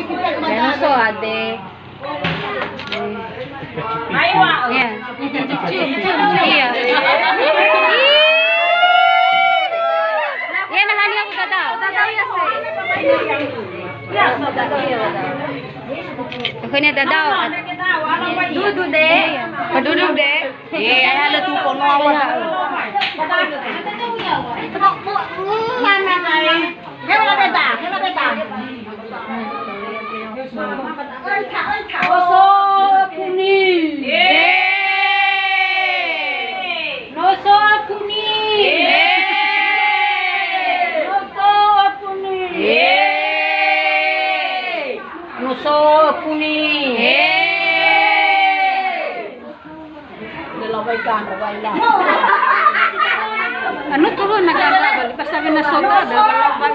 Yan so ade. Yan. Iya. Yan nahani ako dadaw. Dadaw yan say. Yes, dadaw yan. Ako na dadaw. Dudu de. Dudu de. Eh, ay hala tu kono awala. Mama kare. Kaya beta. Oso puni. Noso puni. Noso puni. Noso puni. Dalaway ka, wala. Ano to naglalabal? Pasabi na soda, dalaway.